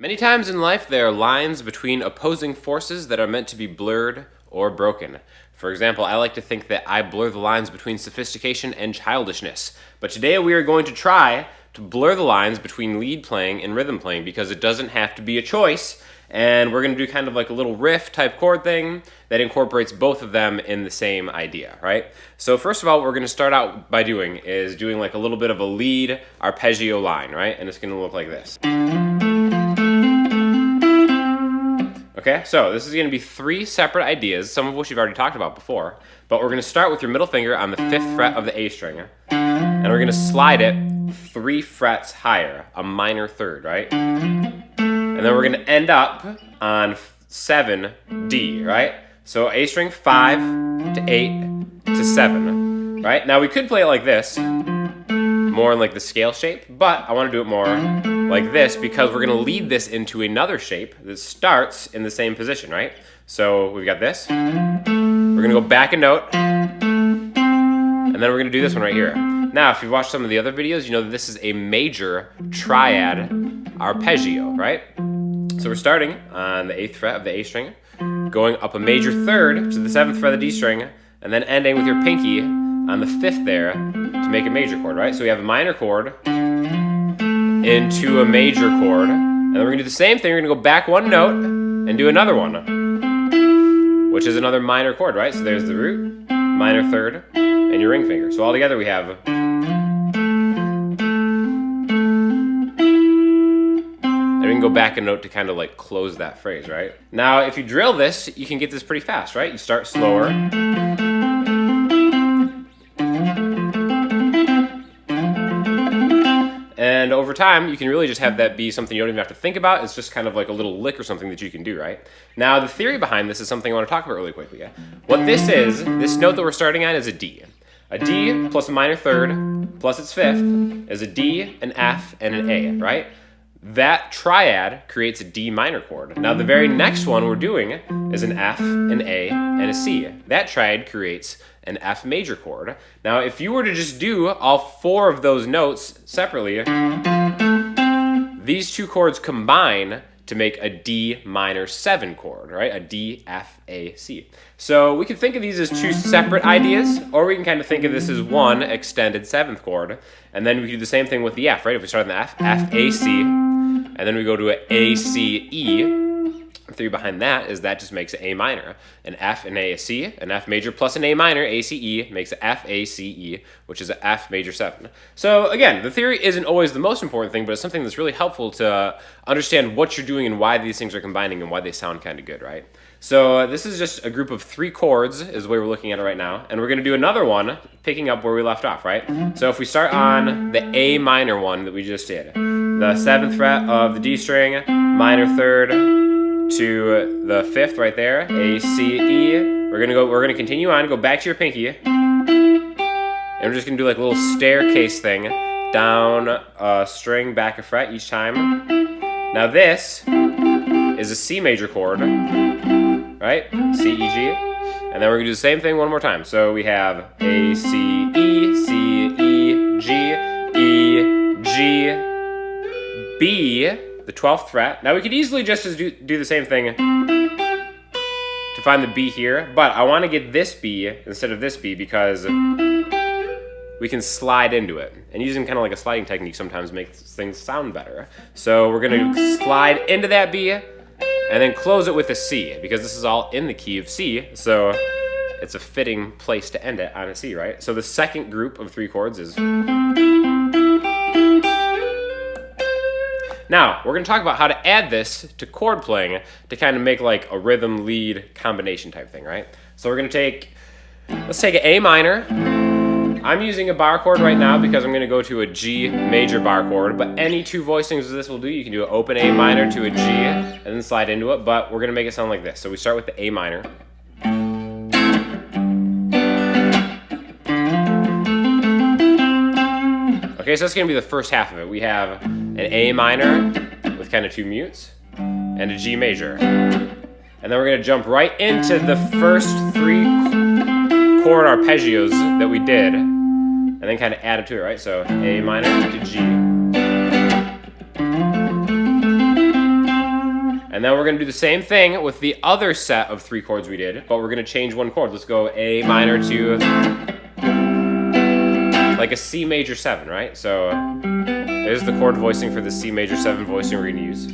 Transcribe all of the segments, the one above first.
Many times in life, there are lines between opposing forces that are meant to be blurred or broken. For example, I like to think that I blur the lines between sophistication and childishness. But today we are going to try to blur the lines between lead playing and rhythm playing because it doesn't have to be a choice. And we're going to do kind of like a little riff type chord thing that incorporates both of them in the same idea, right? So first of all, what we're going to start out by doing is doing like a little bit of a lead arpeggio line, right? And it's going to look like this. Okay, so this is going to be three separate ideas, some of which you've already talked about before, but we're going to start with your middle finger on the 5th fret of the A string, and we're going to slide it 3 frets higher, a minor third, right? And then we're going to end up on 7D, right? So A string 5 to 8 to 7, right? Now we could play it like this, more in like the scale shape, but I want to do it more like this because we're going to lead this into another shape that starts in the same position, right? So we've got this. We're going to go back a note, and then we're going to do this one right here. Now, if you've watched some of the other videos, you know that this is a major triad arpeggio, right? So we're starting on the 8th fret of the A string, going up a major third to the 7th fret of the D string, and then ending with your pinky on the 5th there to make a major chord, right? So we have a minor chord into a major chord, and then we're going to do the same thing. We're going to go back one note and do another one, which is another minor chord, right? So there's the root, minor third, and your ring finger. So all together we have... And we can go back a note to kind of like close that phrase, right? Now, if you drill this, you can get this pretty fast, right? You start slower. And over time, you can really just have that be something you don't even have to think about. It's just kind of like a little lick or something that you can do, right? Now, the theory behind this is something I want to talk about really quickly. What this is, this note that we're starting on is a D. A D plus a minor third plus its 5th is a D, an F, and an A, right? That triad creates a D minor chord. Now, the very next one we're doing is an F, an A, and a C. That triad creates an F major chord. Now, if you were to just do all 4 of those notes separately, these 2 chords combine to make a D minor 7 chord, right? A D, F, A, C. So we can think of these as 2 separate ideas, or we can kind of think of this as one extended 7th chord. And then we can do the same thing with the F, right? If we start on the F, F, A, C, and then we go to an A, C, E. The theory behind that is that just makes an A minor. An F, an A, a C, an F major plus an A minor, A, C, E, makes an F, A, C, E, which is an F major 7. So again, the theory isn't always the most important thing, but it's something that's really helpful to understand what you're doing and why these things are combining and why they sound kind of good, right? So this is just a group of 3 chords is the way we're looking at it right now. And we're going to do another one picking up where we left off, right? So if we start on the A minor one that we just did, the 7th fret of the D string, minor third to the 5th right there, A, C, E. We're gonna continue on, go back to your pinky, and we're just gonna do like a little staircase thing, down a string, back a fret each time. Now this is a C major chord, right? C, E, G. And then we're gonna do the same thing one more time. So we have A, C, E, C, E, G, E, G, B, the 12th fret. Now we could easily just do the same thing to find the B here, but I want to get this B instead of this B because we can slide into it. And using kind of like a sliding technique sometimes makes things sound better. So we're going to slide into that B and then close it with a C because this is all in the key of C, so it's a fitting place to end it on a C, right? So the second group of 3 chords is... Now, we're going to talk about how to add this to chord playing to kind of make like a rhythm lead combination type thing, right? So we're going to let's take an A minor. I'm using a bar chord right now because I'm going to go to a G major bar chord, but any 2 voicings of this will do. You can do an open A minor to a G and then slide into it, but we're going to make it sound like this. So we start with the A minor. Okay, so that's going to be the first half of it. We have an A minor with kind of 2 mutes and a G major. And then we're going to jump right into the first 3 chord arpeggios that we did and then kind of add it to it, right? So A minor to G, And then we're going to do the same thing with the other set of 3 chords we did, but we're going to change one chord. Let's go A minor to like a C major 7, right? So there's the chord voicing for the C major 7 voicing we're going to use.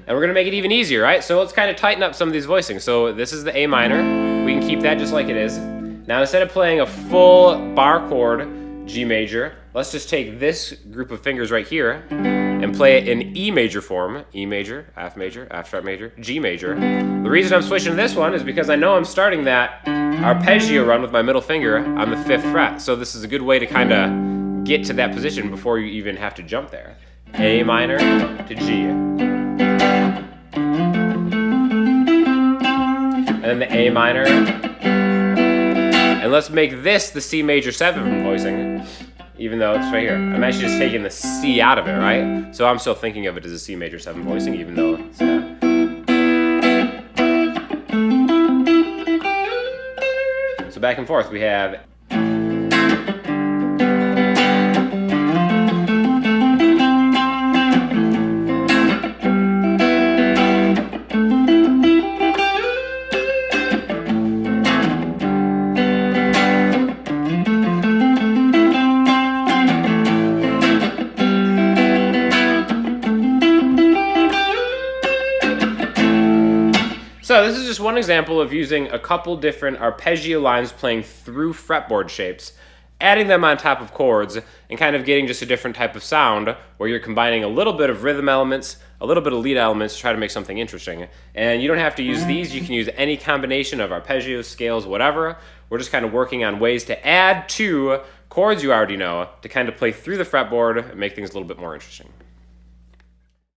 And we're going to make it even easier, right? So let's kind of tighten up some of these voicings. So this is the A minor. We can keep that just like it is. Now instead of playing a full bar chord, G major, let's just take this group of fingers right here and play it in E major form. E major, F sharp major, G major. The reason I'm switching to this one is because I know I'm starting that arpeggio run with my middle finger on the 5th fret. So this is a good way to kind of get to that position before you even have to jump there. A minor to G. And then the A minor. And let's make this the C major 7 voicing, even though it's right here. I'm actually just taking the C out of it, right? So I'm still thinking of it as a C major 7 voicing, even though it's So back and forth we have So this is just one example of using a couple different arpeggio lines playing through fretboard shapes, adding them on top of chords, and kind of getting just a different type of sound where you're combining a little bit of rhythm elements, a little bit of lead elements to try to make something interesting. And you don't have to use these, you can use any combination of arpeggios, scales, whatever. We're just kind of working on ways to add to chords you already know to kind of play through the fretboard and make things a little bit more interesting.